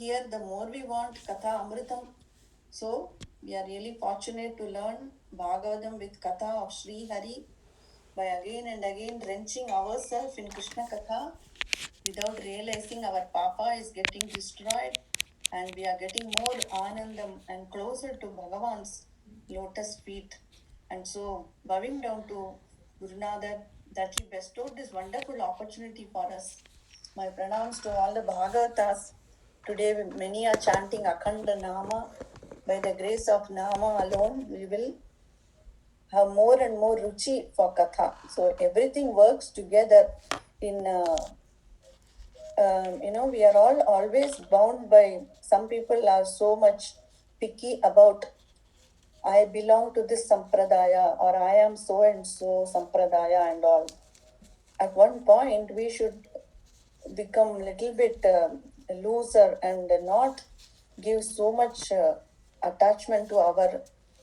Here, the more we want Katha Amritam. So, we are really fortunate to learn Bhagavatam with Katha of Sri Hari by again and again drenching ourselves in Krishna Katha without realizing our Papa is getting destroyed and we are getting more Anandam and closer to Bhagavan's lotus feet. And so, bowing down to Gurunadar that he bestowed this wonderful opportunity for us. My pranams to all the Bhagavatas. Today, many are chanting Akhanda Nama. By the grace of Nama alone, we will have more and more ruchi for Katha. So, everything works together in, we are all always bound by, some people are so much picky about, I belong to this sampradaya or I am so and so sampradaya and all. At one point, we should become a little bit looser and not give so much attachment to our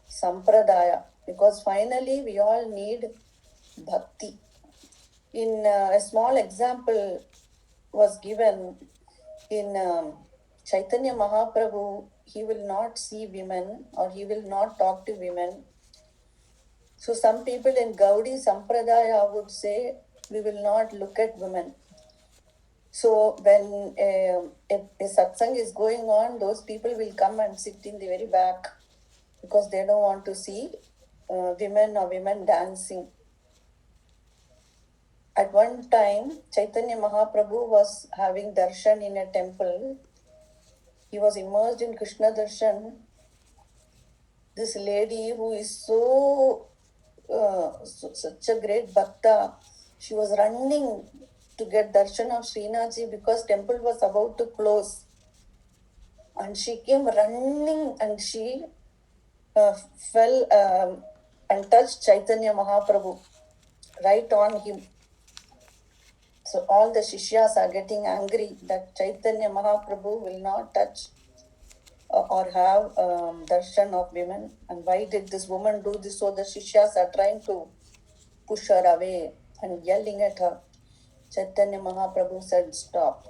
sampradaya, because finally we all need bhakti. In a small example was given in Chaitanya Mahaprabhu, he will not see women or he will not talk to women. So some people in Gaudi Sampradaya would say, we will not look at women. So when a satsang is going on, those people will come and sit in the very back because they don't want to see women or women dancing. At one time, Chaitanya Mahaprabhu was having darshan in a temple. He was immersed in Krishna darshan. This lady who is such a great bhakta, she was running to get darshan of Srinathji because temple was about to close. And she came running and she fell and touched Chaitanya Mahaprabhu right on him. So all the Shishyas are getting angry that Chaitanya Mahaprabhu will not touch or have darshan of women. And why did this woman do this? So the Shishyas are trying to push her away and yelling at her. Chaitanya Mahaprabhu said, stop.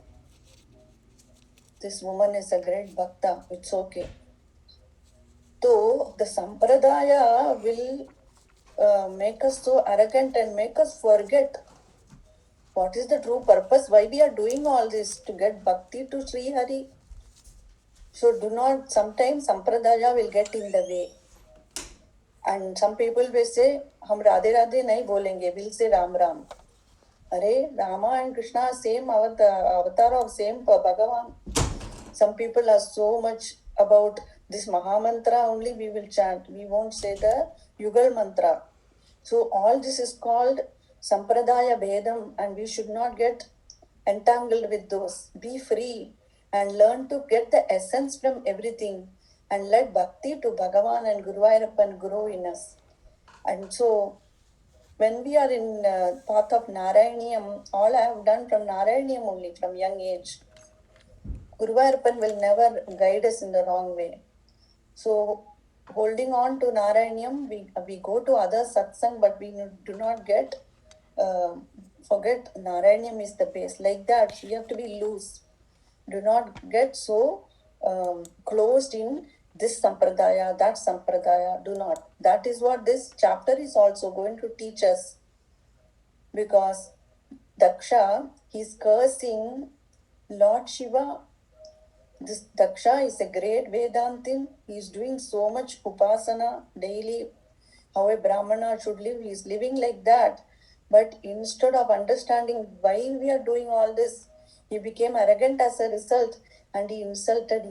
This woman is a great bhakta. It's okay. So the sampradaya will make us so arrogant and make us forget what is the true purpose, why we are doing all this, to get bhakti to Sri Hari. So do not, sometimes sampradaya will get in the way. And some people will say, hum Radhe Radhe nahi bolenge, we'll say Ram Ram. Arey, Rama and Krishna are same avatar of same Bhagavan. Some people are so much about this Mahamantra only we will chant. We won't say the Yugal mantra. So all this is called Sampradaya Bhedam and we should not get entangled with those. Be free and learn to get the essence from everything and let Bhakti to Bhagavan and Guruvayurappan grow in us. And so when we are in path of Narayaniam, all I have done from Narayaniam only, from young age. Guruvayurappan will never guide us in the wrong way. So, holding on to Narayaniam, we go to other satsang, but we do not forget Narayaniam is the base. Like that, we have to be loose. Do not get so closed in this sampradaya, that sampradaya. Do not. That is what this chapter is also going to teach us. Because Daksha, he's cursing Lord Shiva. This Daksha is a great Vedantin. He is doing so much upasana daily. How a Brahmana should live, he is living like that. But instead of understanding why we are doing all this, he became arrogant as a result and he insulted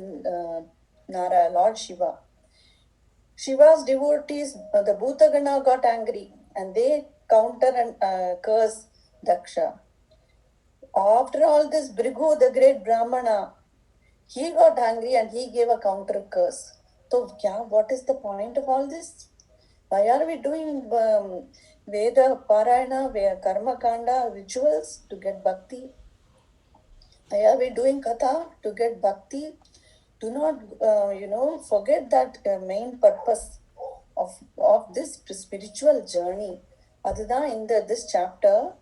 Nara, Lord Shiva. Shiva's devotees, the Bhutagana got angry and they counter and curse Daksha. After all this, Bhrigu, the great Brahmana, he got angry and he gave a counter curse. So, what is the point of all this? Why are we doing Veda, Parayana, Karma Kanda rituals to get bhakti? Why are we doing Katha to get bhakti? Do not, forget that main purpose of this spiritual journey. Adada, in this chapter,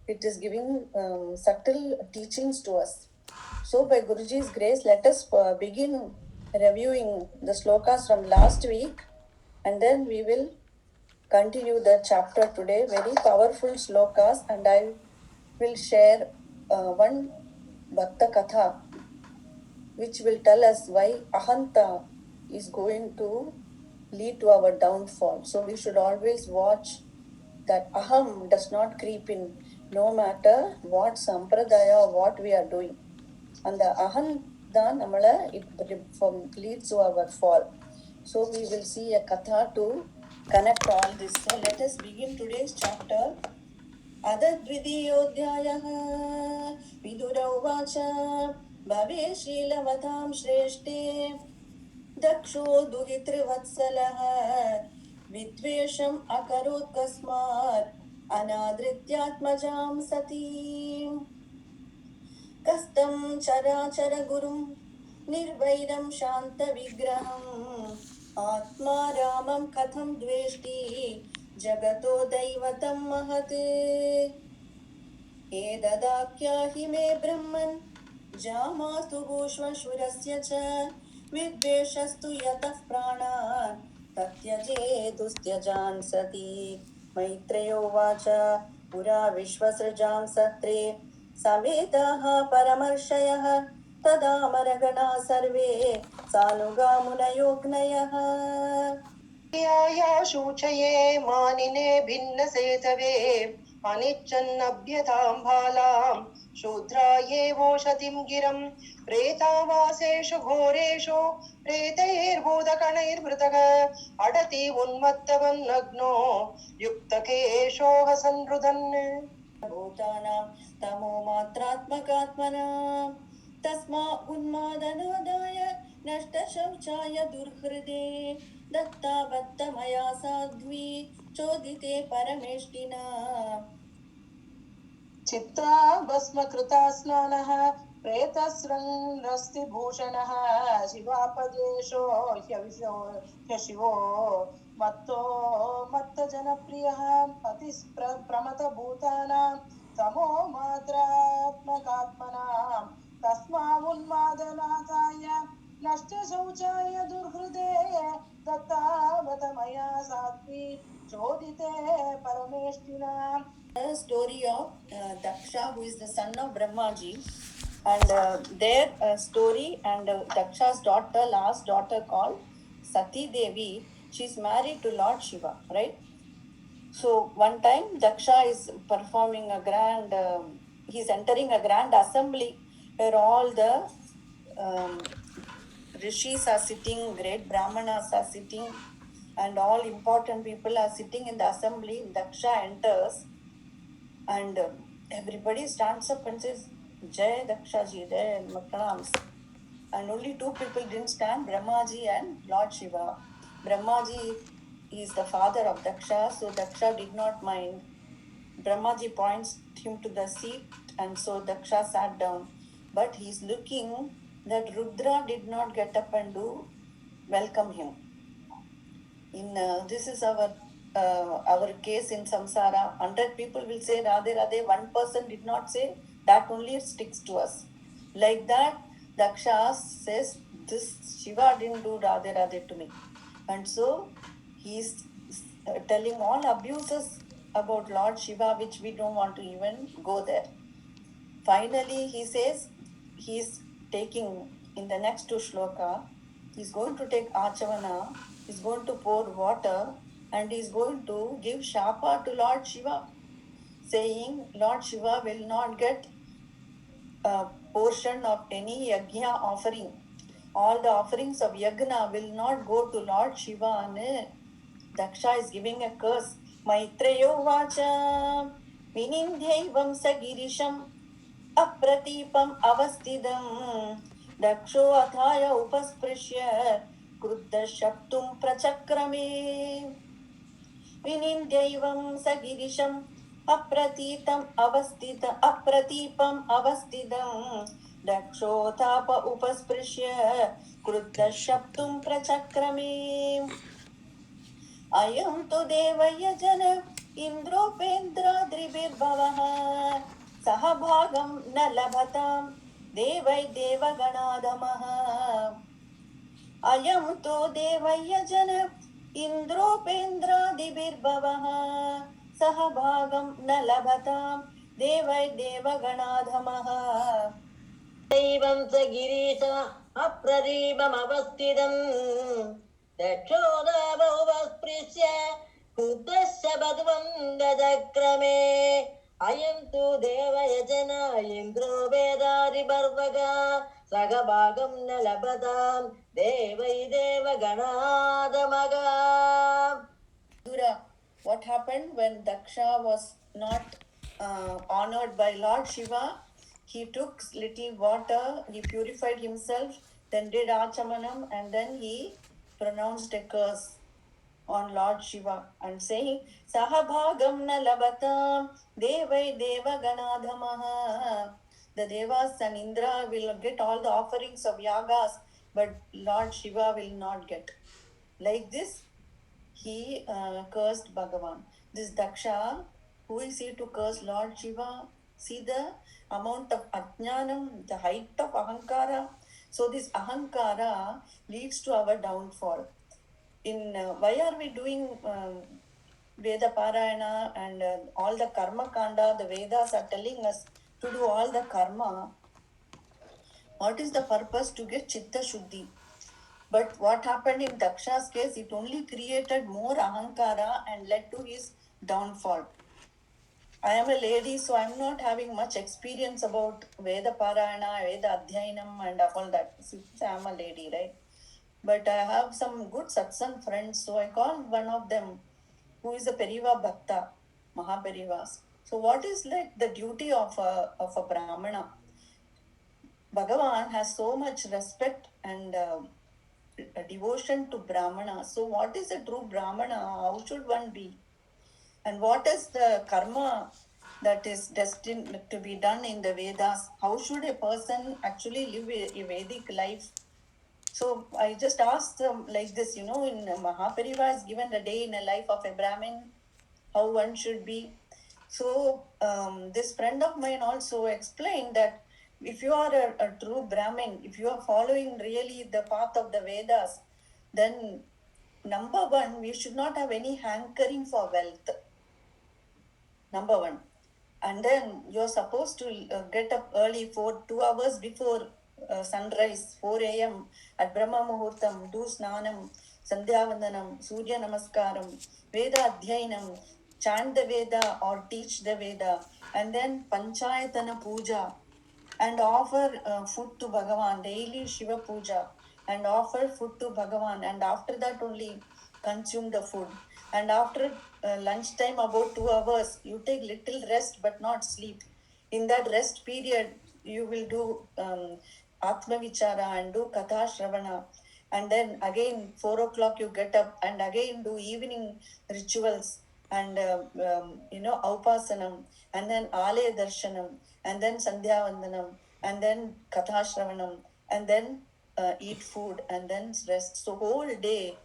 it is giving subtle teachings to us. So by Guruji's grace, let us begin reviewing the slokas from last week, and then we will continue the chapter today. Very powerful slokas, and I will share one Bhakta Katha which will tell us why Ahanta is going to lead to our downfall. So we should always watch that Aham does not creep in, no matter what sampradaya or what we are doing. And the Aham தான் நம்மள it leads to our fall. So we will see a katha to connect all this. So let us begin today's chapter. अदद्वितीयोऽध्यायः Vidur उवाच भवे शीलवतां श्रेष्ठे दक्षो दुहितृवत्सलः विद्वेषम् अकरोत् कस्मात् अनादृत्यात्मजां सतीम् कस्तं चराचरगुरुं निर्वैरं शान्तविग्रहम् आत्मा रामं कथं द्वेष्टि जगतो दैवतं महत् एतदाख्याहि मे ब्रह्मन् जामास्तु भूष्वशुरस्य च विद्वेषस्तु यतः प्राणान् तत्यजेदुस्त्यजान् सति मैत्रेयोवाच पुरा विश्वसृजां सत्रे समेताः परमर्षयः तदामरगणा सर्वे सानुगामुनयोग्नयः शूचये मानिने भिन्नसेतवे अनिच्छन्नभ्यतां बालां शूद्रायेवोषधिं गिरं प्रेतावासेषु घोरेषु प्रेतैर्भूतकणैर्मृतः अडति उन्मत्तवन्नग्नो युक्तकेशोः संरुदन् भूतानां तमो मात्रात्मकात्मनां तस्मा उन्मादनादाय नष्टशौचाय दुर्हृदे दत्ताबद्धमया साध्वी चोदिते परमेष्टिना चित्रा भस्मकृता स्नानः प्रेतसृन्नस्ति भूषणः शिवापदेशो ह्यशिवो मत्तो मत्तजनप्रियः अतिप्रमतभूतानां तमो मात्रात्मकात्मनां तस्मावुन्मादनाथाय नष्टशौचाय दुर्हृदे दत्तावत मया सात्वी चोदिते परमेष्टिना. The story of Daksha, who is the son of Brahmaji, and their story, and Daksha's daughter, last daughter called Sati Devi, she's married to Lord Shiva, right? So one time Daksha is performing a grand, he's entering a grand assembly where all the rishis are sitting, great brahmanas are sitting, and all important people are sitting in the assembly. Daksha enters, and everybody stands up and says, Jai Dakshaji, Jai Pranams. And only two people didn't stand, Brahmaji and Lord Shiva. Brahmaji is the father of Daksha, so Daksha did not mind. Brahmaji points him to the seat, and so Daksha sat down. But he's looking that Rudra did not get up and do welcome him. In this is our case in samsara. 100 people will say Radhe Radhe, one person did not say, that only sticks to us. Like that, Daksha says, this Shiva didn't do Radhe Radhe to me. And so he's telling all abuses about Lord Shiva, which we don't want to even go there. Finally, he says he's taking, in the next two shloka, he's going to take Achavana, he's going to pour water, and he's going to give Shapa to Lord Shiva, saying Lord Shiva will not get a portion of any yajna offering. All the offerings of yajna will not go to Lord Shiva. And Daksha is giving a curse. Maitreyo vacha vinindhyaivam sagirisham अप्रतीपम् अवस्थितं दक्षो अथाय उपस्पृश्य क्रुद्धशप्तुं प्रचक्रमे विनिन्द्यैवं स गिरिशम् अप्रतीपम् अवस्थितं दक्षोत्थाप उपस्पृश्य क्रुद्धशप्तुं प्रचक्रमे अयं तु देवयजन इन्द्रोपेन्द्राद्रिभिर्भवः सह भागं न लभतां देवै देवगणाधमः अयं तु देवयजन इन्द्रोपेन्द्रादिभिर्भवः सह भागं न लभतां देवै देवगणाधमः दैवं स गिरीश अप्रदीपमवस्थितम् दक्षोदावस्पृश्य कुतश्च बध्वं दचक्रमे अयं तु देवयजन इन्द्रो वेदादिपर्वगा सगभागं न लभतां देवै देवगणाधमगा. Dura, what happened when Daksha was not honored by Lord Shiva? He took little water, he purified himself, then did Achamanam, and then he pronounced a curse on Lord Shiva and saying, Sahabhagam na labatam devai devaganadhamaha. The Devas and Indra will get all the offerings of yagas, but Lord Shiva will not get. Like this, he cursed Bhagavan. This Daksha, who is he to curse Lord Shiva? See the amount of ajnanam, the height of ahankara. So this ahankara leads to our downfall. Why are we doing Veda Parayana and all the karma kanda? The Vedas are telling us to do all the karma. What is the purpose? To get chitta shuddhi. But what happened in Daksha's case, it only created more ahankara and led to his downfall. I am a lady, so I'm not having much experience about Veda Parayana, Veda Adhyayanam, and all that. Since I'm a lady, right? But I have some good satsang friends, so I called one of them who is a Periva Bhakta, Mahaperivas. So, what is like the duty of a Brahmana? Bhagavan has so much respect and devotion to Brahmana. So, what is a true Brahmana? How should one be? And what is the karma that is destined to be done in the Vedas? How should a person actually live a Vedic life? So, I just asked them like this, in Mahapariva is given a day in a life of a Brahmin, how one should be. So, this friend of mine also explained that if you are a true Brahmin, if you are following really the path of the Vedas, then number one, we should not have any hankering for wealth. Number one. And then you're supposed to get up early for 2 hours before sunrise, 4 a.m. at Brahma Muhurtam, do Snanam, Sandhya Vandanam, Surya Namaskaram, Veda Adhyayanam, chant the Veda or teach the Veda, and then Panchayatana Puja, and offer food to Bhagavan, daily Shiva Puja, and offer food to Bhagavan, and after that only consume the food. And after lunchtime, about 2 hours, you take little rest but not sleep. In that rest period, you will do Atma Vichara and do Katha Shravana. And then again, 4 o'clock, you get up and again do evening rituals and Aupasanam, and then Alaya Darshanam, and then Sandhya Vandanam, and then Katha Shravanam, and then eat food, and then rest. So whole day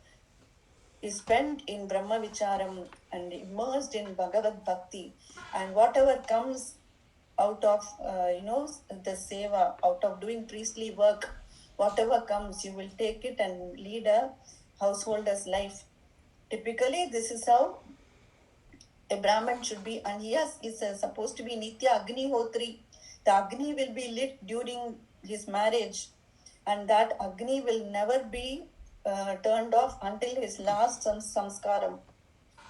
is spent in Brahma Vicharam and immersed in Bhagavad Bhakti, and whatever comes out of the seva, out of doing priestly work, whatever comes, you will take it and lead a householder's life. Typically, this is how a Brahman should be, and he is supposed to be Nitya Agni Hotri. The Agni will be lit during his marriage, and that Agni will never be turned off until his last samskaram.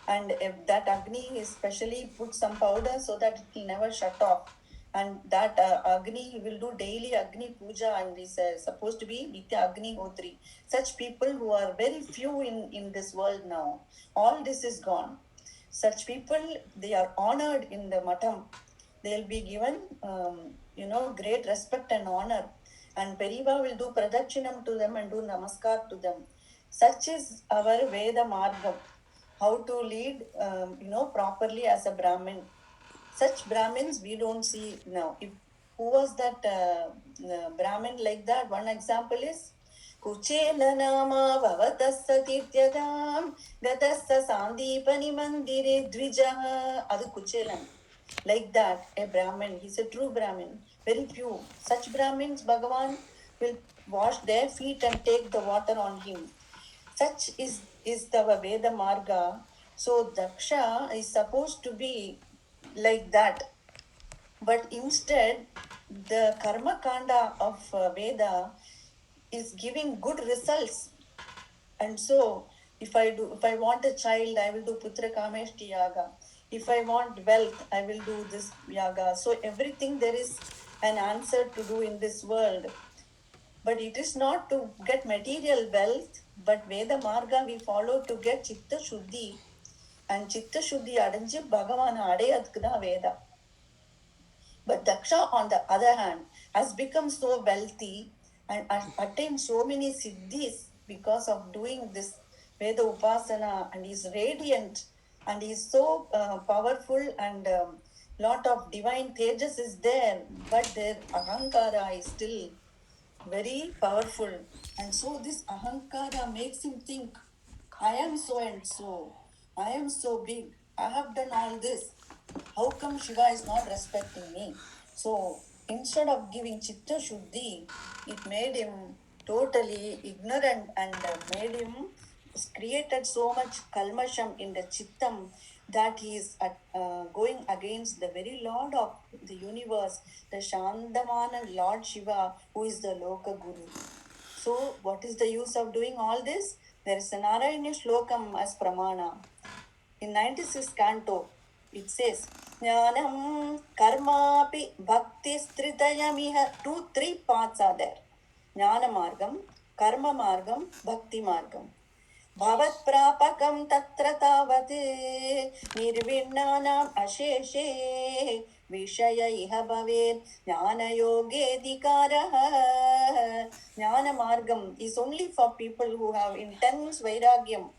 And if that Agni is specially put some powder so that it will never shut off. And that Agni will do daily Agni Puja and is supposed to be Nitya Agni Hotri. Such people who are very few in this world now. All this is gone. Such people, they are honored in the matam. They'll be given, great respect and honor. And Periva will do pradachinam to them and do namaskar to them. Such is our Veda Margam. How to lead, properly as a Brahmin. Such Brahmins we don't see now. Who was that Brahmin like that? One example is Kuchela nama bhavatassa tirtyadam gatassa sandipani mandire dvijaha. Adu Kuchelan. Like that, a Brahmin, he's a true Brahmin. very few. Such Brahmins, Bhagavan will wash their feet and take the water on him. Such is the Veda Marga. So Daksha is supposed to be like that. But instead, the Karma Kanda of Veda is giving good results. And so, if I want a child, I will do Putra Kameshti Yaga. If I want wealth, I will do this yaga. So everything there is an answer to do in this world. But it is not to get material wealth, but Veda Marga we follow to get Chitta Shuddhi. And Chitta Shuddhi adanju Bhagavan adayadhukku Veda. But Daksha, on the other hand, has become so wealthy and attained so many siddhis because of doing this Veda Upasana, and is radiant and is so powerful, and lot of divine tejas is there, but their ahankara is still very powerful. And so this ahankara makes him think, I am so and so, I am so big, I have done all this. How come Shiva is not respecting me? So instead of giving Chitta Shuddhi, it made him totally ignorant, and made him created so much kalmasham in the Chittam that he is going against the very Lord of the universe, the Shandamana Lord Shiva, who is the Loka Guru. So, what is the use of doing all this? There is a Narayana Shlokam as Pramana. In 96th canto, it says, Jnanam karmapi bhakti stritayamiha. 3 paths are there. Jnana margam, karma margam, bhakti margam. भवत्प्रापकं तत्र तावत् निर्विण्णानाम् अशेषे विषय इह भवेत् ज्ञानयोगेऽधिकारः. Jnana is only for people who have intense vairagyam.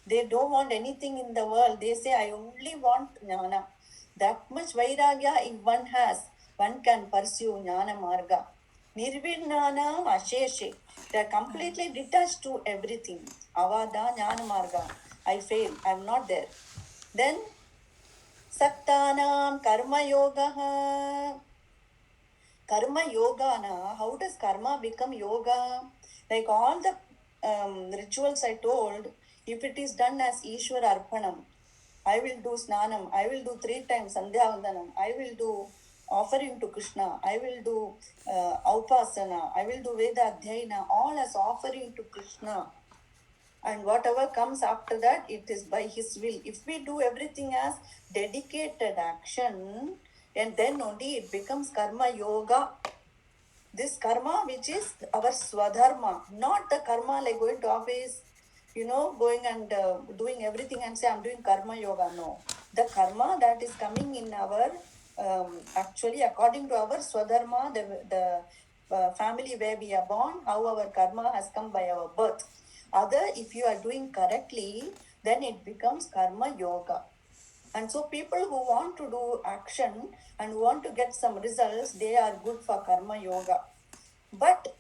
They don't want anything in the world. They say, I only want jnana. That much vairagya, if one has, one can pursue jnana marga. Nirvinnanam asheshe. They are completely detached to everything. Avada jnana marga. I fail. I am not there. Then Saktanam karma yoga. Karma yoga na. How does karma become yoga? Like all the rituals I told, if it is done as Ishwar Arpanam, I will do Snanam, I will do 3 times Sandhya Vandanam, I will do offering to Krishna, I will do Aupasana, I will do Veda Adhyayana, all as offering to Krishna. And whatever comes after that, it is by his will. If we do everything as dedicated action, and then only it becomes karma yoga. This karma which is our swadharma, not the karma like going to office, going and doing everything and say I'm doing karma yoga. No, the karma that is coming in our actually according to our swadharma, the family where we are born, how our karma has come by our birth. Other, if you are doing correctly, then it becomes karma yoga. And so people who want to do action and want to get some results, they are good for karma yoga. But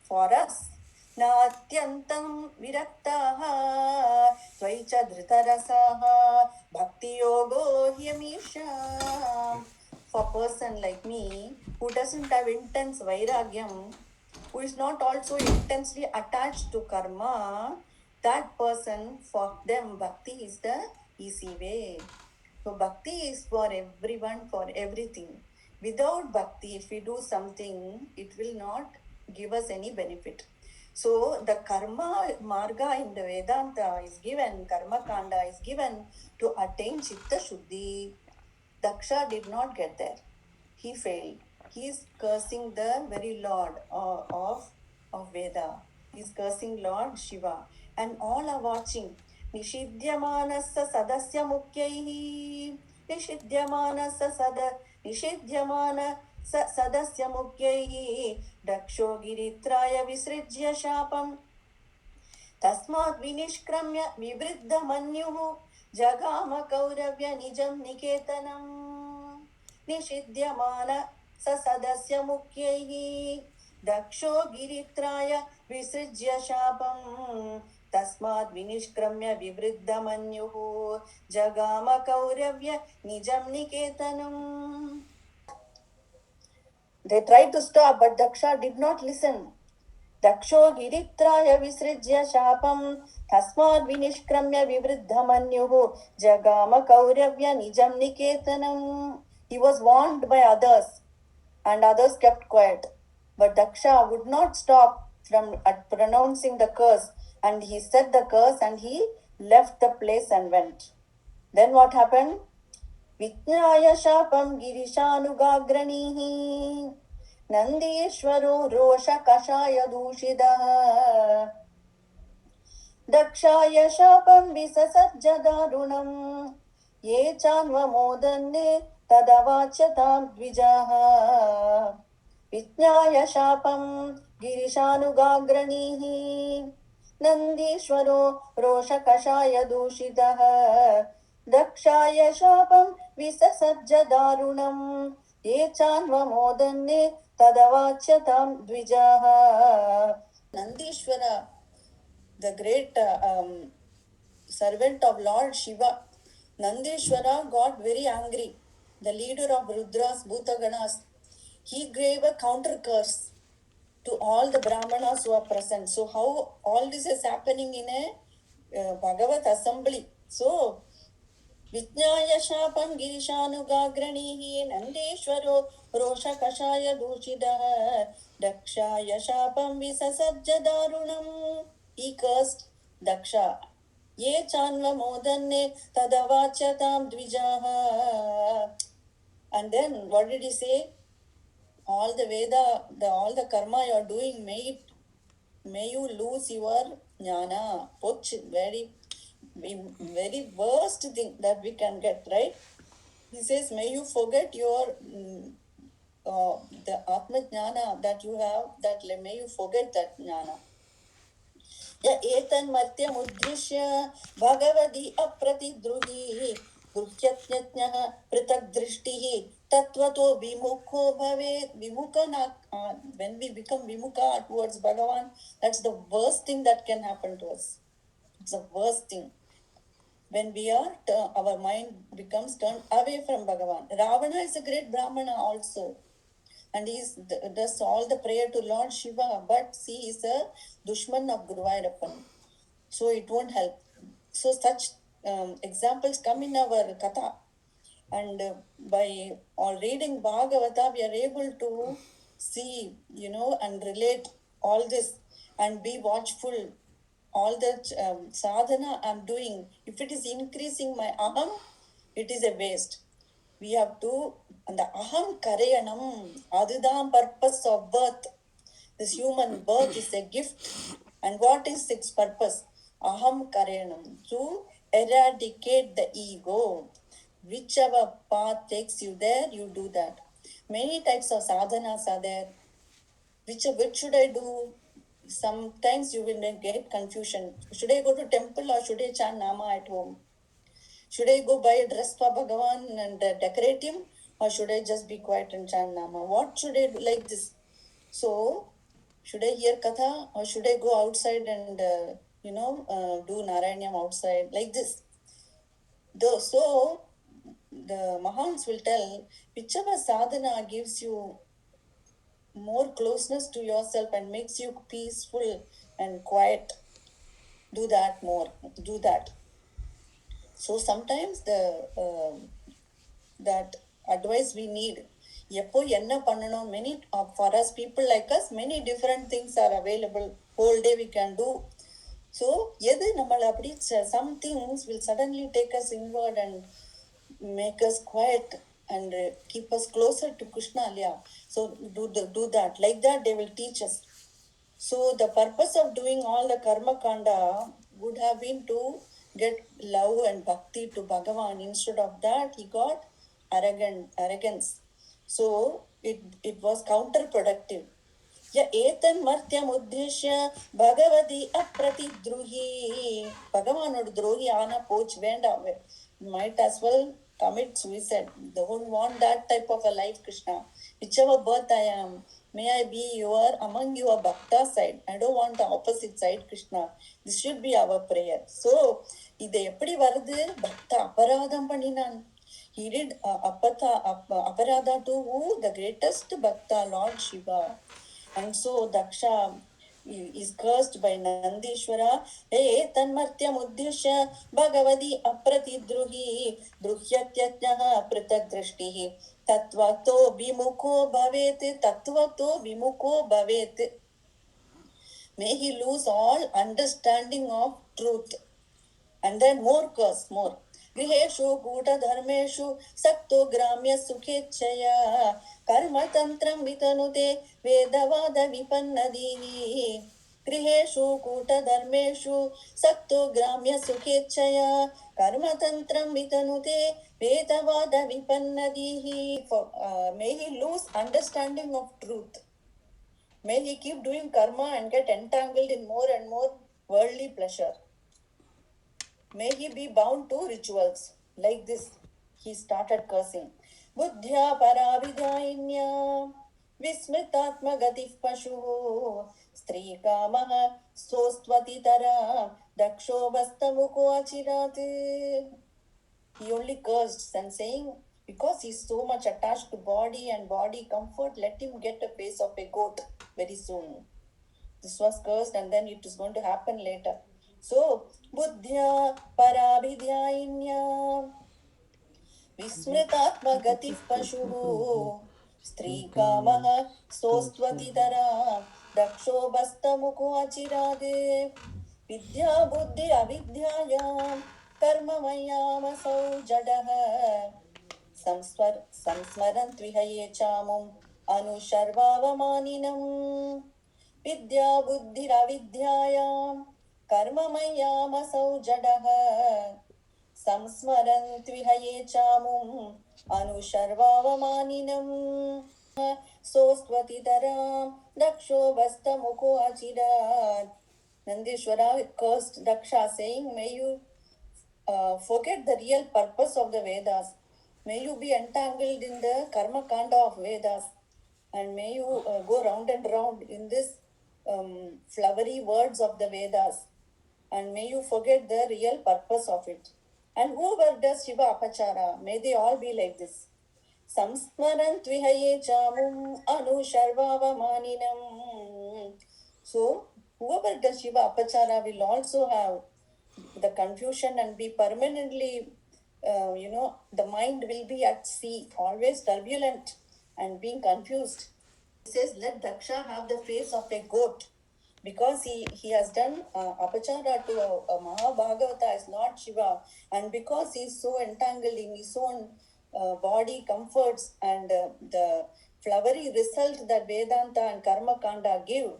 for us, natyantam viraktaha tvaicha dritarasaha bhakti yogo hyamisha. For a person like me who doesn't have intense vairagyam, who is not also intensely attached to karma, that person, for them, bhakti is the easy way. So bhakti is for everyone, for everything. Without bhakti, if we do something, it will not give us any benefit. So the karma marga in the Vedanta is given, karma kanda is given to attain chitta shuddhi. Daksha did not get there. He failed. He is cursing the very Lord of Veda. He is cursing Lord Shiva. And all are watching. निषिध्यमानस्य सदस्य मुख्यैः निषिध्यमान सदस्य मुख्यैः दक्षो गिरित्राय विसृज्य शापम् तस्मात् विनिष्क्रम्य विवृद्धमन्युः जगाम कौरव्य निजं निकेतनम् निषिध्यमान सदस्य मुख्यैः दक्षो गिरित्राय विसृज्य शापम् तस्मात् विनिष्क्रम्य विवृद्धमन्युः जगाम कौरव्य निजं निकेतनम्. They tried to stop, but Daksha did not listen. Daksho giritraya visrijya shapam tasmad vinishkramya vivriddhamanyuhu jagama kauravya nijam niketanam. He was warned by others, and others kept quiet. But Daksha would not stop from pronouncing the curse, and he said the curse and he left the place and went. Then what happened? Vijnaya shapam girishanugagranihi Nandishwaro rosha kashaya dushidah Dakshaya shapam visasajjadarunam Ye chanvamodanne tadavachyatam dvijaha Vijnaya shapam girishanugagranihi Nandishwaro rosha kashaya dushidah Dakshaya shapam visasajjadarunam Ye chanvamodanne tadavachyatam dvijaha. Nandishwara, the great servant of Lord Shiva, Nandishwara got very angry. The leader of Rudras, Bhutaganas, he gave a counter curse to all the Brahmanas who are present. So how all this is happening in a Bhagavat assembly. So Vijnaya shapam girishanugagranihi Nandeshwaro roshakashaya dushidah Dakshaya shapam visasajjadarunam. He cursed Daksha. Ye chanva modanne tadavachyatam dvijaha. And then what did he say? All the Veda, all the karma you are doing, may you lose your jnana. Poch, very worst thing that we can get, right? He says, may you forget your the Atma Jnana that you have, that may you forget that Jnana. Ya etan martyam uddrishya bhagavadi apratidruhi gruhyatnyatnyaha pritak drishtihi tatvato vimukho bhave vimukana. When we become vimukha towards Bhagavan, that's the worst thing that can happen to us. It's the worst thing. When we are, our mind becomes turned away from Bhagavan. Ravana is a great Brahmana also. And he does all the prayer to Lord Shiva, but he is a Dushman of Guruvayurappan. So it won't help. So such examples come in our Katha. And by reading Bhagavata, we are able to see, and relate all this and be watchful. All the sadhana I'm doing, if it is increasing my aham, it is a waste. We have to, and the aham karayanam, adudam purpose of birth. This human birth is a gift. And what is its purpose? Aham karayanam, to eradicate the ego. Whichever path takes you there, you do that. Many types of sadhanas are there. Which should I do? Sometimes you will get confusion. Should I go to temple or should I chant Nama at home? Should I go buy a dress for Bhagavan and decorate him, or should I just be quiet and chant Nama? What should I do like this? So, should I hear Katha or should I go outside and do Narayanyam outside like this? So the Mahans will tell whichever sadhana gives you more closeness to yourself and makes you peaceful and quiet, do that more. Do that. So sometimes that advice we need. எப்போ என்ன பண்ணணும், many for us people like us, many different things are available. Whole day we can do. So எது நம்மள அப்படி some things will suddenly take us inward and make us quiet and keep us closer to Krishna. Yeah. So do that. Like that they will teach us. So the purpose of doing all the karma kanda would have been to get love and bhakti to Bhagavan. Instead of that, he got arrogance. So it was counterproductive. Ya etan martyam uddhishya bhagavati apratidruhi. Bhagavanodu drohi ana poch vendam. Might as well commit suicide. Don't want that type of a life, Krishna. Whichever birth I am, may I be among your bhakta side. I don't want the opposite side, Krishna. This should be our prayer. So, இது எப்படி வருது? பக்த அபராதம் பண்ணினான். He did aparadha to who? The greatest bhakta, Lord Shiva. And so Daksha is cursed by Nandishwara. Hey tanmartyam uddhishya bhagavadi apratidruhi druhyatyajnaha pratak drishtihi tatvato vimukho bhavet tatvato vimukho bhavet. May he lose all understanding of truth. And then more curse, more. गृहेषु कूटधर्मेषु सक्तो ग्राम्य सुखेच्छया कर्मतन्त्रं वितनुते वेदवादविपन्नदीः गृहेषु कूटधर्मेषु सक्तो ग्राम्य सुखेच्छया कर्मतन्त्रं वितनुते वेदवादविपन्नदीः. May he lose understanding of truth. May he keep doing karma and get entangled in more and more worldly pleasure. May he be bound to rituals. Like this, he started cursing. Buddhya paravidainya vismritatmagatif pashuh stri kamah sostvati tara daksho vastamuko achirat. He only cursed and saying, because he is so much attached to body and body comfort, let him get a face of a goat very soon. This was cursed and then it is going to happen later. So, buddhya parabhidyainya vismritatmagatif pashuh stri kamah sostvati tara daksho bastamuko achirade vidya buddhi avidyayam कर्ममय्यामसौ जडः संस्मरन् त्विहये चामुम् अनुशर्वावमानिनम् Vidya बुद्धिरविद्यायां कर्ममय्यामसौ जडः संस्मरन् त्विहये चामुम् अनुशर्वावमानिनम् सोस्त्वतितरां दक्षो वस्तमुखो अचिरात्. Nandishwara cursed Daksha, saying, may you forget the real purpose of the Vedas. May you be entangled in the karma kanda of Vedas, and may you go round and round in this flowery words of the Vedas, and may you forget the real purpose of it. And whoever does Shiva Apachara, may they all be like this. Samsmaran tvihaye chamum anu sharvavamaninam. So, whoever does Shiva Apachara will also have the confusion and be permanently, the mind will be at sea, always turbulent and being confused. It says, let Daksha have the face of a goat because he has done apachara to a Mahabhagavata as Lord Shiva, and because he is so entangled in his own body comforts and the flowery result that Vedanta and Karma Kanda give.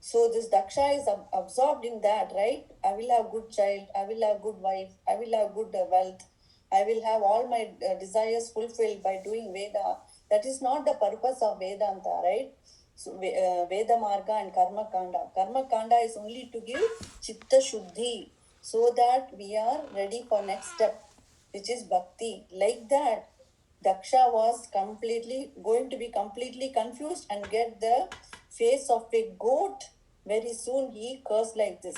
So this Daksha is absorbed in that, right? I will have good child, I will have good wife, I will have good wealth, I will have all my desires fulfilled by doing Veda. That is not the purpose of Vedanta, right? So Veda Marga and Karma Kanda. Karma Kanda is only to give Chitta Shuddhi so that we are ready for next step, which is Bhakti. Like that, Daksha was going to be completely confused and get the face of a goat. Very soon he cursed like this.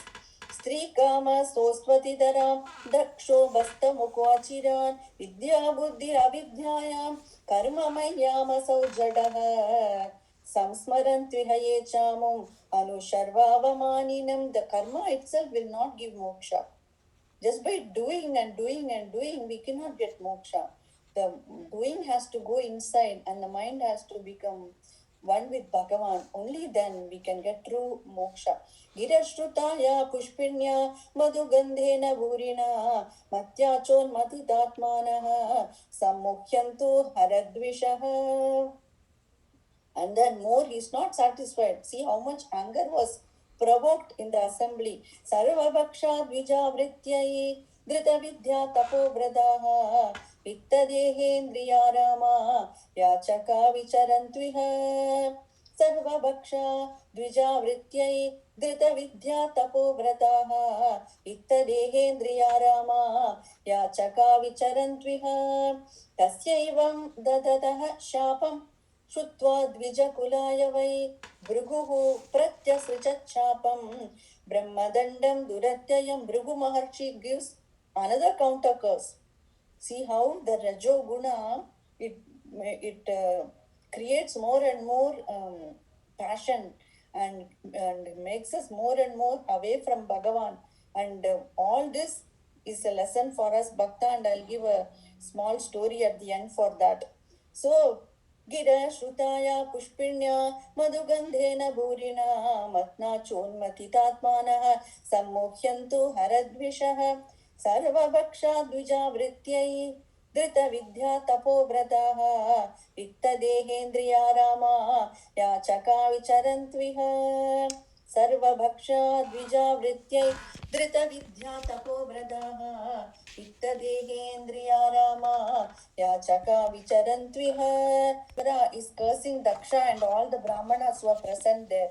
Stri kama sostvati taram daksho basta mukwachiran vidya buddhi avidyayam karma mayyamasau jadaha samsmaran tvihaye chamum anusharvavamaninam. The karma itself will not give moksha. Just by doing and doing and doing, we cannot get moksha. The doing has to go inside and the mind has to become one with Bhagavan. Only then we can get true moksha. Girashrutaya pushpinya madhugandhena bhurina matyachon madhudatmanaha sammukhyantu haradvishaha. And then more, he is not satisfied. See how much anger was provoked in the assembly. Sarvabhaksha dvijavrityai drita vidya tapovradaha vittadehendriya rama yachaka vicharantviha. Sarvabhaksha dvijavrityai drita vidya tapovradaha vittadehendriya rama yachaka vicharantviha. Tasyaivam dadataha shapam श्रुत्वा द्विजकुलाय वै भृगुः प्रत्यसृजच्छापं ब्रह्मदण्डं दुरत्ययं. Bhrigu Maharshi gives another counter curse. See how the Rajoguna, it creates more and more passion and makes us more and more away from Bhagavan. And all this is a lesson for us, Bhakta, and I'll give a small story at the end for that. So, गिर श्रुताया पुष्पिण्या मधुगन्धेन भूरिणा मत्ना चोन्मथितात्मानः सम्मोह्यन्तु हरद्विषः सर्वभक्षा द्विजावृत्यै धृतविद्या तपोव्रताः वित्तदेहेन्द्रिया Rama याचका विचरन्त्विह सर्वभक्षा द्विजावृत्यै धृतविद्या तपोव्रताः वित्तदेहेन्द्रिया Rama याचका विचरन्त्विह. Indra is cursing Daksha and all the Brahmanas who are present there.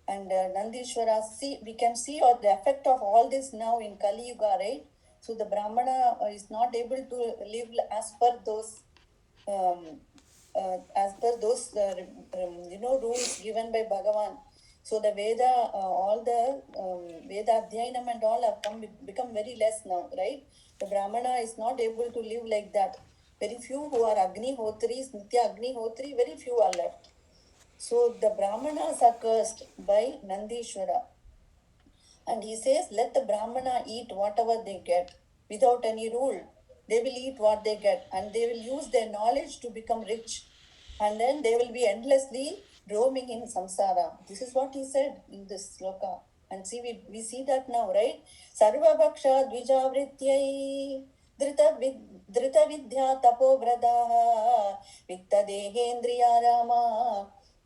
And Nandishwara, we can see the effect of all this now in Kali Yuga, right? So the Brahmana is not able to live as per those rules given by Bhagavan. So the Veda, all the Veda Adhyayanam and all have become very less now, right? The Brahmana is not able to live like that. Very few who are Agnihotris, Nitya Agnihotri, very few are left. So the Brahmanas are cursed by Nandishwara. And he says, let the Brahmana eat whatever they get without any rule. They will eat what they get and they will use their knowledge to become rich. And then they will be endlessly roaming in samsara. This is what he said in this sloka. And see, we see that now, right? Sarva Bhaksha Dvijavrityai Drita Vidya Tapovradaha Vitta Dehendriya Rama.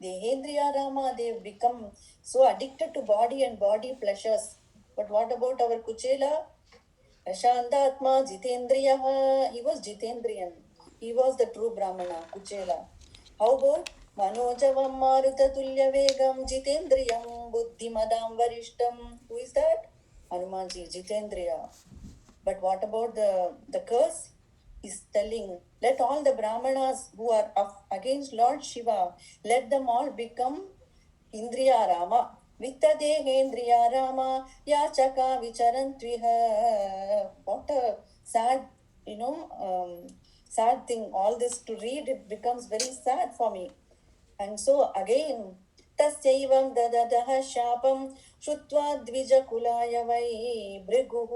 Dehendriya Rama, they've become so addicted to body and body pleasures. But what about our Kuchela? Ashantatma Jitendriya, he was Jitendriyan. He was the true Brahmana, Kuchela. How about Manojavam Maruta Tulya Vegam Jitendriyam Buddhimadam Varishtam? Who is that? Hanumanji, Jitendriya. But what about the curse? Is telling, let all the Brahmanas who are against Lord Shiva, let them all become Indriya Rama. Vittadehendriya Rama Yachaka Vicharantviha. What a sad, sad thing. All this to read, it becomes very sad for me. And so again, तस्यैवं ददतः शापं श्रुत्वा द्विजकुलाय वै भृगुः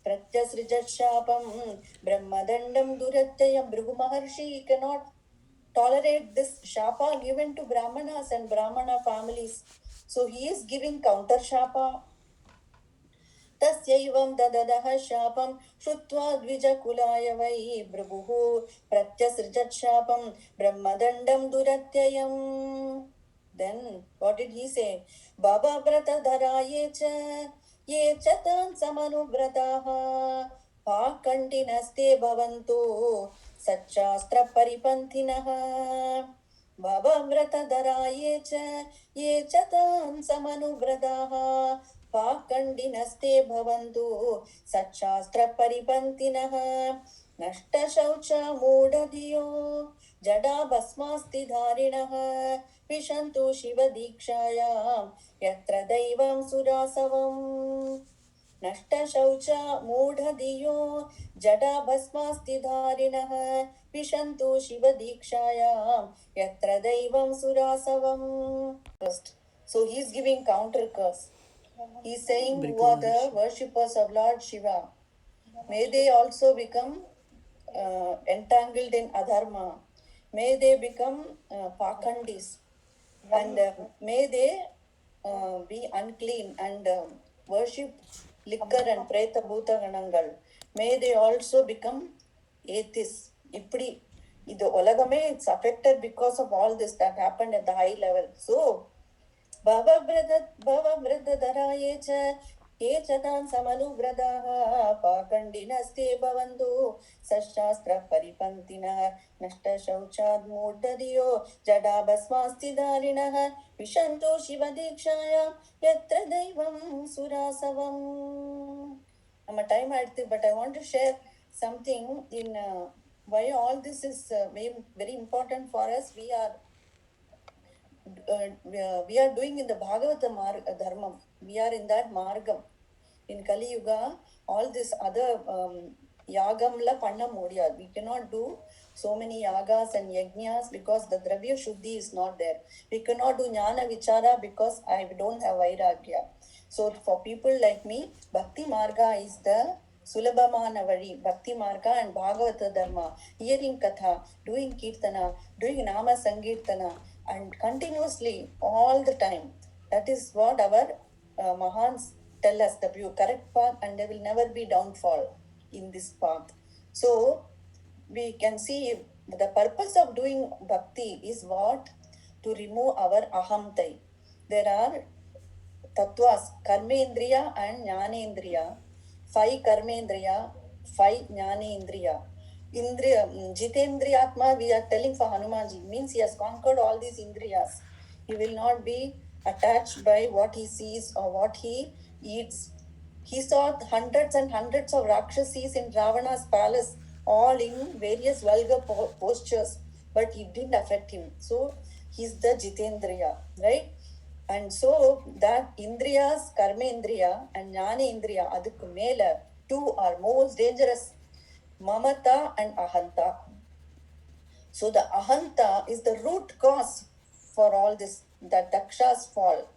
प्रत्यसृजशापं ब्रह्मदण्डं दुरत्ययं. Bhrigu Maharshi cannot tolerate this shapa given to Brahmanas and Brahmana families. So he is giving counter shapa. तस्यैवं ददतः शापं श्रुत्वा द्विजकुलाय वै भृगुः प्रत्यसृजत् शापं ब्रह्मदण्डं दुरत्ययम्. Then what did he say? Bhavavrata ye च तान् समानुव्रताः पाखण्डिनस्ते भवन्तु सच्चास्त्रपरिपन्थिनः. भवव्रतधरा ये च तान् समानुव्रताः पाखण्डिनस्ते भवन्तु सच्चास्त्रपरिपन्थिनः. नष्टशौच मूढधियो जडा भस्मास्ति धारिणः विशन्तु शिवदीक्षायां यत्र दैवं सुरासवम्. नष्टशौच मूढधियो जडा भस्मास्ति धारिणः विशन्तु शिवदीक्षायां यत्र दैवं सुरासवम्. So he is giving counter curse. He is saying, who are the worshippers of Lord Shiva, may they also become entangled in adharma. May they become pakhandis. And may they be unclean and worship liquor and preta bhuta ganangal. May they also become atheists. Ipdi idu olagame, it's affected because of all this that happened at the high level. So भवव्रतधरा ये च तान् समानुव्रताः पाखण्डिनस्ते भवन्तु सशास्त्रपरिपन्थिनः. नष्टशौचात् मूढधियो जडा भस्मास्ति धारिणः विशन्तु शिवदीक्षायां यत्र दैवं सुरासवम्. ನಮ್ಮ time ಆಯ್ತು, but I want to share something in why all this is very important for us. We are doing in the Bhagavata Dharma. We are in that Margam. In Kali Yuga, all this other yagamla panna mudiyad. We cannot do so many yagas and yajnas because the dravya shuddhi is not there. We cannot do jnana vichara because I don't have vairagya. So for people like me, bhakti marga is the sulabhamana vari. Bhakti marga and bhagavata dharma, hearing katha, doing kirtana, doing nama sankirtana, and continuously all the time. That is what our mahans tell us, the correct path, and there will never be downfall in this path. So we can see the purpose of doing bhakti is what? To remove our ahamtai. There are tattvas, karmendriya and jnanendriya. Five karmendriya, five jnanendriya. Indriya, jitendriyatma, we are telling for Hanumanji, means he has conquered all these indriyas. He will not be attached by what he sees or what he eats. He saw hundreds and hundreds of Rakshasis in Ravana's palace, all in various vulgar postures, but it didn't affect him. So he's the Jitendriya, right? And so that Indriyas, Karmendriya and Jnanendriya, adukku mela, two are most dangerous, Mamata and Ahanta. So the ahanta is the root cause for all this, that Daksha's fall.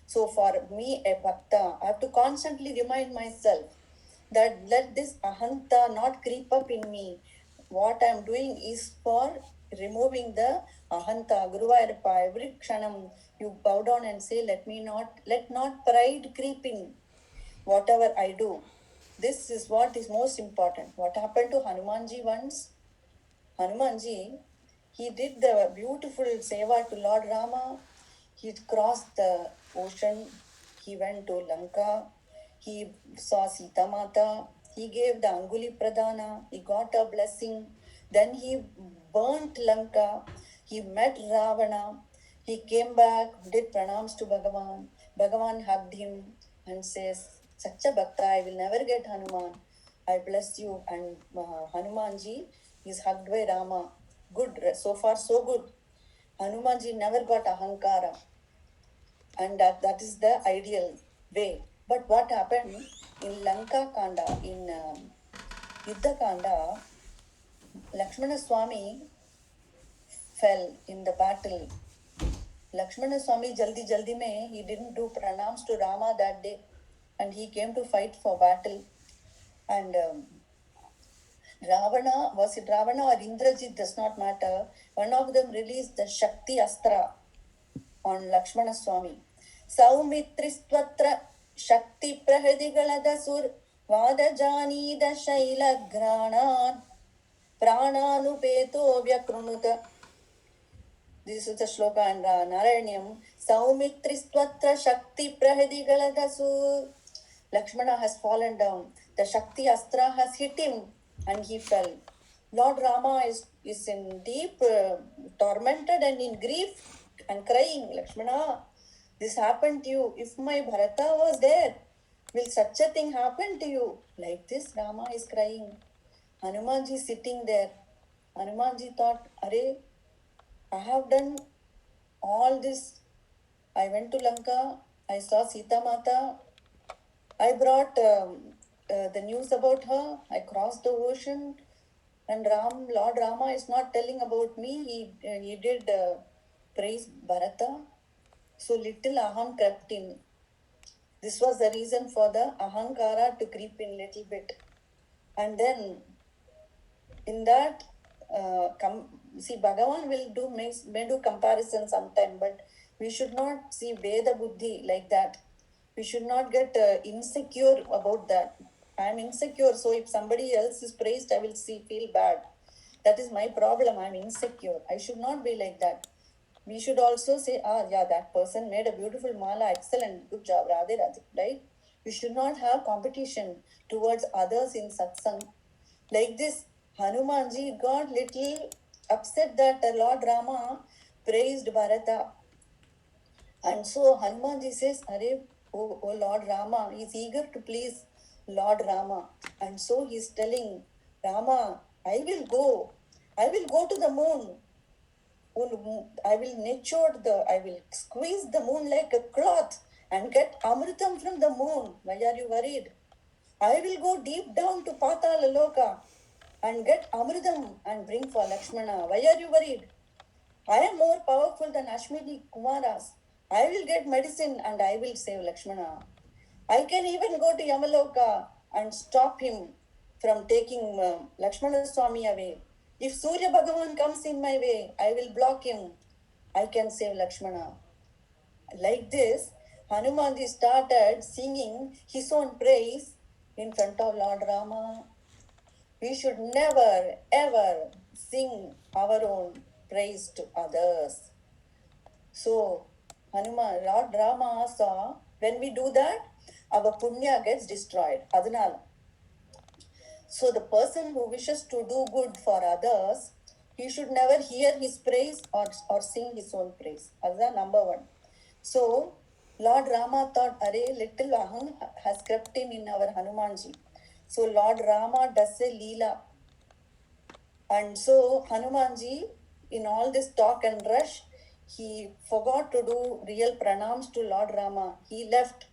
So for me, a bhakta, I have to constantly remind myself that let this ahanta not creep up in me. What I am doing is for removing the ahanta. Guruvayurappa, every kshanam you bow down and say, let not pride creep in whatever I do. This is what is most important. What happened to Hanumanji once? Hanumanji, he did the beautiful seva to Lord Rama. He crossed the ocean. He went to Lanka. He saw Sita Mata. He gave the Anguli Pradana. He got a blessing. Then he burnt Lanka. He met Ravana. He came back, did pranams to Bhagavan. Bhagavan hugged him and says, Sacha Bhakta, I will never get Hanuman. I bless you. And Hanumanji is hugged by Rama. Good, so far so good. Hanumanji never got ahankara. And that is the ideal way. But what happened in Lanka Kanda, in Yuddha Kanda, Lakshmana Swami fell in the battle. Lakshmana Swami jaldi mein, he didn't do pranams to Rama that day. And he came to fight for battle. And Ravana, was it Ravana or Indrajit, does not matter. One of them released the Shakti Astra on Lakshmana Swami. Saumitristwatra Shakti Prahadigaladasur Vadajanida Shaila Granat Prananupeto Vyakrunuta. This is the shloka and Narayanyam. Saumitristwatra Shakti Prahadigaladasur. Lakshmana has fallen down. The Shakti Astra has hit him and he fell. Lord Rama is in deep tormented and in grief and crying. Lakshmana, this happened to you. If my Bharata was there, will such a thing happen to you? Like this, Rama is crying. Hanumanji sitting there. Hanumanji thought, Arey, I have done all this. I went to Lanka. I saw Sita Mata. I brought the news about her. I crossed the ocean. And Lord Rama is not telling about me. He did praise Bharata. So little aham crept in. This was the reason for the ahankara to creep in little bit. And then in that, see, Bhagavan may do comparison sometime, but we should not see Veda Buddhi like that. We should not get insecure about that. I am insecure, so if somebody else is praised, I will feel bad. That is my problem. I am insecure. I should not be like that. We should also say, that person made a beautiful mala, excellent, good job, Radhe Radhe, right? We should not have competition towards others in satsang. Like this, Hanumanji got little upset that Lord Rama praised Bharata. And so Hanumanji says, oh Lord Rama, he is eager to please Lord Rama. And so he is telling Rama, I will go to the moon. I will squeeze the moon like a cloth and get amritam from the moon. Why are you worried? I will go deep down to Patala Loka and get Amridam and bring for Lakshmana. Why are you worried? I am more powerful than Ashwini Kumaras. I will get medicine and I will save Lakshmana. I can even go to Yamaloka and stop him from taking Lakshmana Swami away. If Surya Bhagavan comes in my way, I will block him. I can save Lakshmana. Like this, Hanumanji started singing his own praise in front of Lord Rama. We should never ever sing our own praise to others. So, Hanuman, Lord Rama saw when we do that, our punya gets destroyed. Adhanal. So, the person who wishes to do good for others, he should never hear his praise or sing his own praise. That's number one. So, Lord Rama thought, Array, little aham has crept in our Hanumanji. So, Lord Rama does a leela. And so, Hanumanji, in all this talk and rush, he forgot to do real pranams to Lord Rama. He left.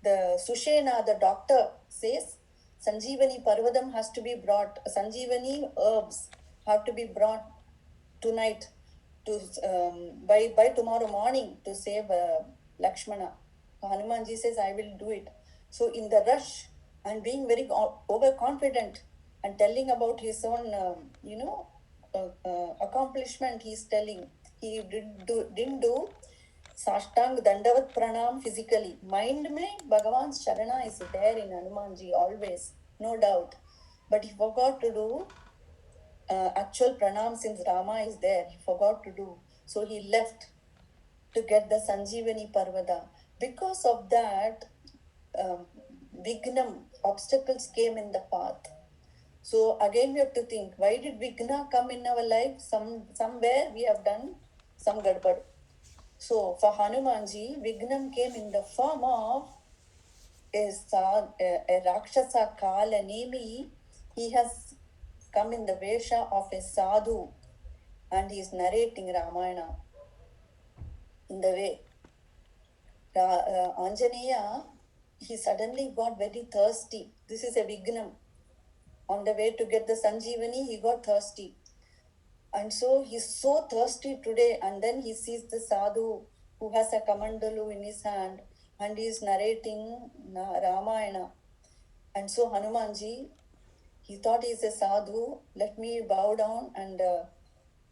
The Sushena, the doctor, says Sanjeevani Parvadam has to be brought, Sanjeevani herbs have to be brought tonight to by tomorrow morning to save Lakshmana. Hanumanji says, I will do it. So in the rush and being very overconfident and telling about his own, accomplishment, he's telling he didn't do Sashtang Dandavat Pranam physically. Mind me, Bhagavan's Sharana is there in Hanumanji always, no doubt. But he forgot to do actual pranam since Rama is there. He forgot to do. So he left to get the Sanjeevani Parvada. Because of that, Vignam, obstacles came in the path. So again we have to think, why did Vigna come in our life? Somewhere we have done some gadbad. So for Hanumanji, Vignam came in the form of a Rakshasa Kala Nemi. He has come in the Vesha of a sadhu and he is narrating Ramayana in the way. Anjaneya, he suddenly got very thirsty. This is a Vignam. On the way to get the Sanjeevani, he got thirsty. And so he's so thirsty today. And then he sees the sadhu who has a kamandalu in his hand and he is narrating Ramayana. And so Hanumanji, he thought he's a sadhu. Let me bow down. And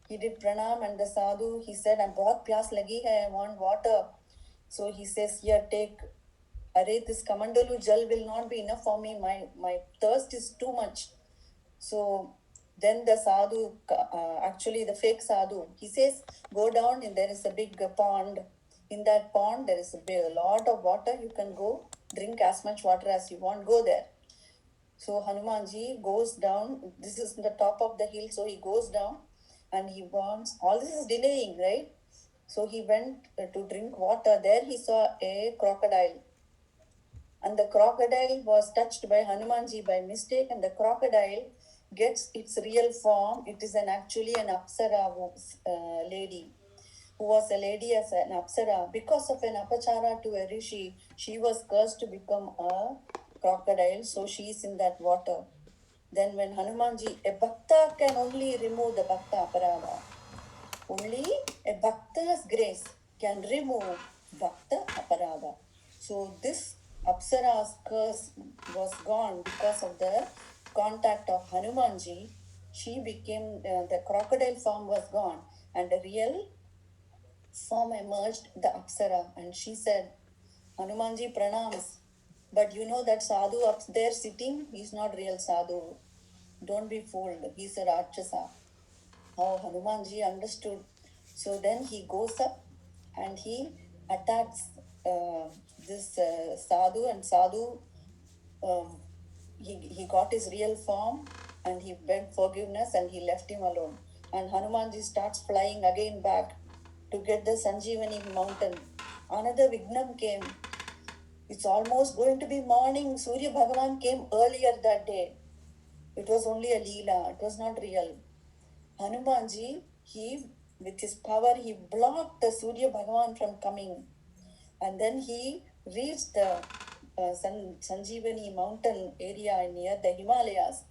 he did pranam. And the sadhu, he said, I'm bahut pyas lagi hai, I want water. So he says, here, take. Array, this kamandalu jal will not be enough for me. My thirst is too much. So then the sadhu, actually the fake sadhu, he says, go down and there is a big pond. In that pond, there is a lot of water. You can go drink as much water as you want. Go there. So Hanumanji goes down. This is the top of the hill. So he goes down and he wants, all this is delaying, right? So he went to drink water. There he saw a crocodile. And the crocodile was touched by Hanumanji by mistake, and the crocodile gets its real form. It is actually an Apsara lady, who was a lady as an Apsara. Because of an apachara to a rishi, she was cursed to become a crocodile, so she is in that water. Then when Hanumanji, a Bhakta can only remove the Bhakta aparada. Only a Bhakta's grace can remove Bhakta aparada. So this Apsara's curse was gone because of the contact of Hanumanji. She became, the crocodile form was gone and the real form emerged, the Apsara. And she said, Hanumanji pranams. But you know that sadhu up there sitting, he's not real sadhu. Don't be fooled. He's a Rakshasa. How Hanumanji understood. So then he goes up and he attacks this sadhu, and sadhu, he got his real form and he begged forgiveness and he left him alone. And Hanumanji starts flying again back to get the Sanjeevani mountain. Another Vignam came. It's almost going to be morning. Surya Bhagavan came earlier that day. It was only a leela. It was not real. Hanumanji, with his power, he blocked the Surya Bhagavan from coming. And then he reached the Sanjeevani mountain area near the Himalayas,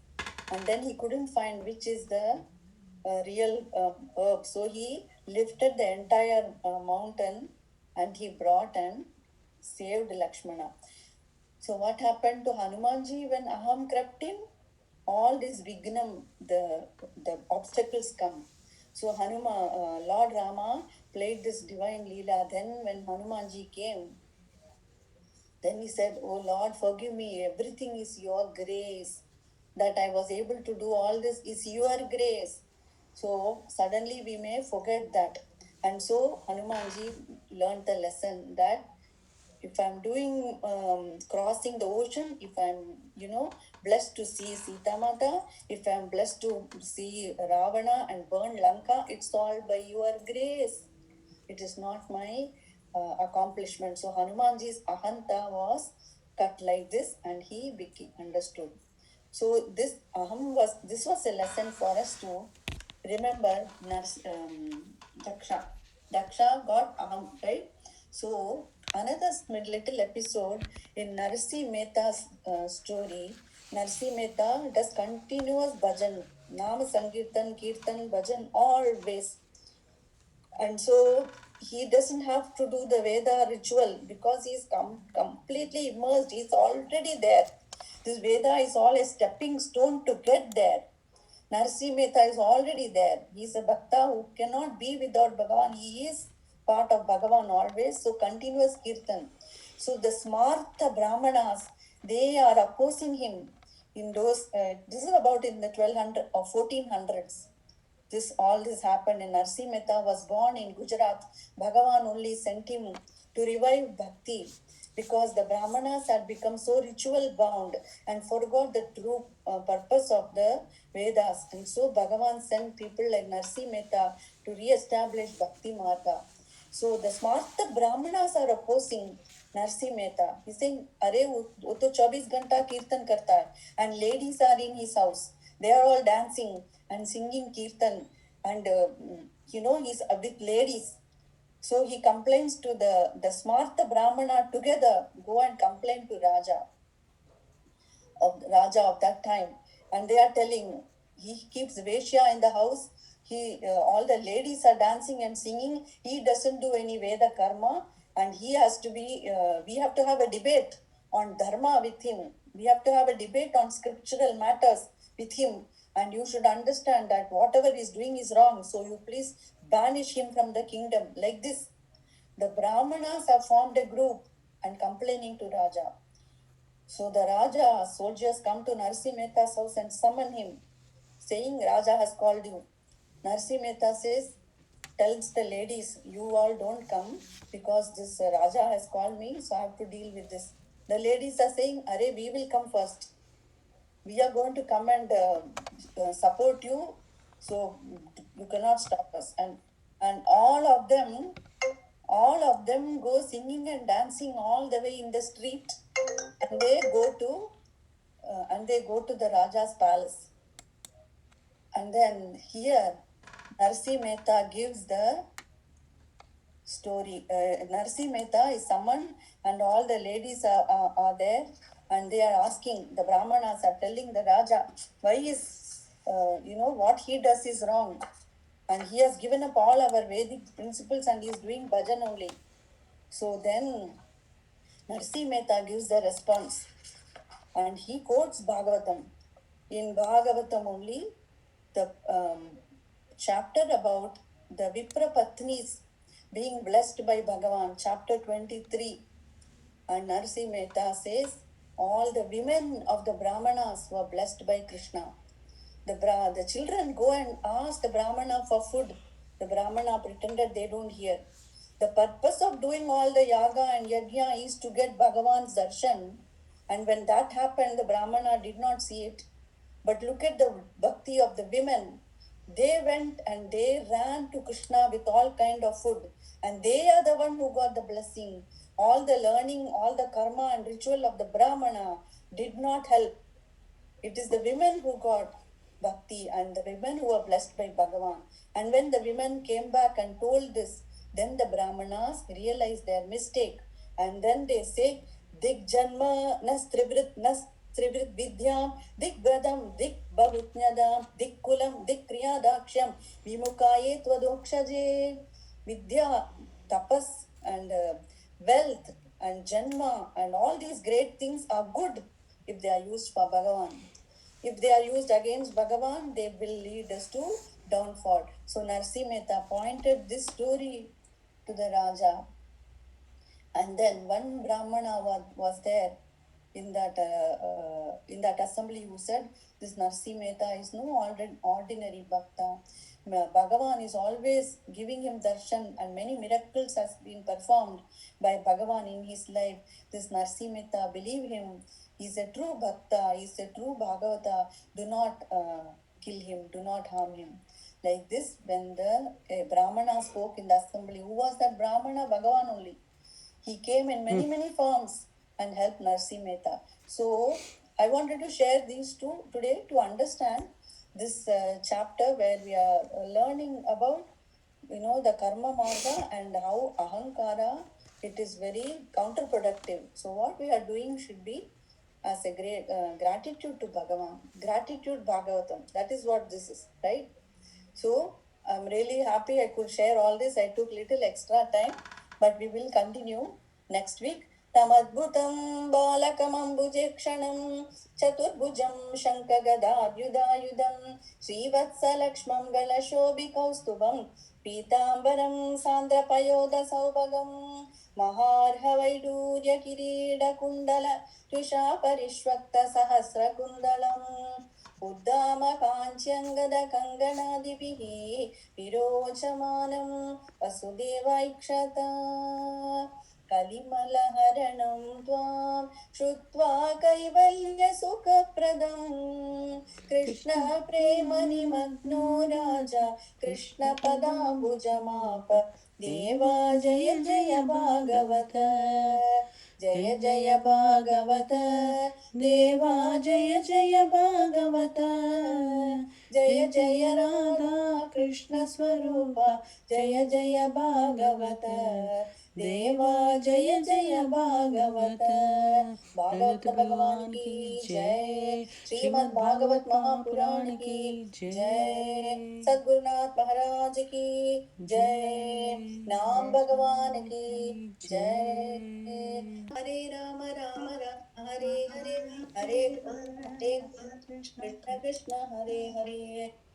and then he couldn't find which is the real herb. So he lifted the entire mountain and he brought and saved Lakshmana. So what happened to Hanumanji when Aham crept in? All this Vignam, the obstacles come. So Lord Rama played this divine Leela. Then when Hanumanji came, then he said, "Oh Lord, forgive me. Everything is your grace. That I was able to do all this is your grace." So suddenly we may forget that. And so Hanumanji learned the lesson that if I'm doing crossing the ocean, if I'm blessed to see Sita Mata, if I'm blessed to see Ravana and burn Lanka, it's all by your grace. It is not my accomplishment. So Hanumanji's ahanta was cut like this, and he understood. So this was a lesson for us to remember. Daksha. Daksha got aham, right? So another little episode in Narsi Mehta's story. Narsi Mehta does continuous bhajan, Nama Sankirtan, Kirtan, bhajan always. And so he doesn't have to do the Veda ritual because he's completely immersed. He's already there. This Veda is all a stepping stone to get there. Narsi Mehta is already there. He's a Bhakta who cannot be without Bhagavan. He is part of Bhagavan always. So continuous Kirtan. So the Smartha Brahmanas, they are opposing him in those, this is about in the 1200 or 1400s. All this happened, and Narsi Mehta was born in Gujarat. Bhagavan only sent him to revive bhakti because the Brahmanas had become so ritual bound and forgot the true purpose of the Vedas. And so Bhagavan sent people like Narsi Mehta to re-establish Bhakti Marga. So the Smartha Brahmanas are opposing Narsi Mehta. He's saying, "Arey, wo to 24 घंटा कीर्तन करता है," and ladies are in his house. They are all dancing and singing kirtan, and he's with ladies. So he complains to the Smartha Brahmana together, go and complain to Raja of that time, and they are telling he keeps Veshya in the house. All the ladies are dancing and singing. He doesn't do any Veda karma, and he has to be. We have to have a debate on dharma with him. We have to have a debate on scriptural matters with him, and you should understand that whatever he's doing is wrong. So you please banish him from the kingdom. Like this, the Brahmanas have formed a group and complaining to Raja. So the Raja soldiers come to Narsi Mehta's house and summon him, saying, "Raja has called you." Narsi Mehta tells the ladies, "You all don't come because this Raja has called me, so I have to deal with this." The ladies are saying, "Arey, we will come first. We are going to come and support you, so you cannot stop us." And all of them go singing and dancing all the way in the street, and they go to the Raja's palace. And then here Narsi Mehta gives the story. Narsi Mehta is summoned, and all the ladies are there, and they are asking, the Brahmanas are telling the Raja, why is, what he does is wrong. And he has given up all our Vedic principles and he is doing bhajan only. So then Narsi Mehta gives the response, and he quotes Bhagavatam. In Bhagavatam only, the chapter about the Vipra Patnis being blessed by Bhagavan, chapter 23. And Narsi Mehta says, all the women of the Brahmanas were blessed by Krishna. The children go and ask the Brahmana for food. The Brahmana pretended they don't hear. The purpose of doing all the yaga and yajna is to get Bhagavan's darshan. And when that happened, the Brahmana did not see it. But look at the bhakti of the women. They went and they ran to Krishna with all kind of food. And they are the one who got the blessing. All the learning, all the karma and ritual of the Brahmana did not help. It is the women who got bhakti and the women who were blessed by Bhagavan. And when the women came back and told this, then the Brahmanas realized their mistake. And then they say, दिग्जन्म नस्त्रिवृत् विद्यां दिग्व्रतं दिग्बहुज्ञदां दिक्कुलं दिक्क्रियादाक्ष्यं विमुखाये त्वदोक्षजे. Vidya, tapas, and wealth and janma and all these great things are good if they are used for Bhagavan. If they are used against Bhagavan, they will lead us to downfall. So Narsi Mehta pointed this story to the Raja, and then one Brahmana was there in that assembly who said, this Narsi Mehta is no ordinary bhakta. Bhagavan is always giving him darshan, and many miracles has been performed by Bhagavan in his life. This Narsi Mehta, believe him. He's a true bhakta. He's a true Bhagavata. Do not kill him. Do not harm him. Like this, when the Brahmana spoke in the assembly, who was that Brahmana? Bhagavan only. He came in many forms and helped Narsi Mehta. So I wanted to share these two today to understand this chapter where we are learning about the karma marga and how ahankara, it is very counterproductive. So what we are doing should be as a great gratitude to Bhagavan, gratitude Bhagavatam. That is what this is, right? So I'm really happy I could share all this. I took little extra time, but we will continue next week. Tamadbhutam balakambuje chaturbhujam shankagadavyudayudam Srivatsalakshmam galashobikaustubam Pitambaram sandrapayoda saubagam Maharhavaidurya kirida kundala Tusha parishvakta sahasra kundalam उद्दामकाञ्च्यङ्गदकङ्गणादिभिः विरोचमानं वसुदेवैक्षता कलिमलहरणं त्वां श्रुत्वा कैवल्यसुखप्रदं कृष्णप्रेमनिमग्नो राजा कृष्णपदाम्बुजमाप देवा जय जय भागवत जय जय भागवत देवा जय जय भागवत जय जय राधा कृष्ण स्वरूप जय जय भागवत देवा जय जय भागवत भागवत भगवान की जय श्रीमद् भागवत महापुराण की जय सद्गुरुनाथ महाराज की जय नाम भगवान की जय हरे Ram Ram Ram Hare Hare Hare Hare Krishna Krishna Hare Hare.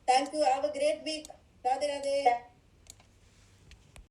Thank you. Have a great week. Radhe Radhe.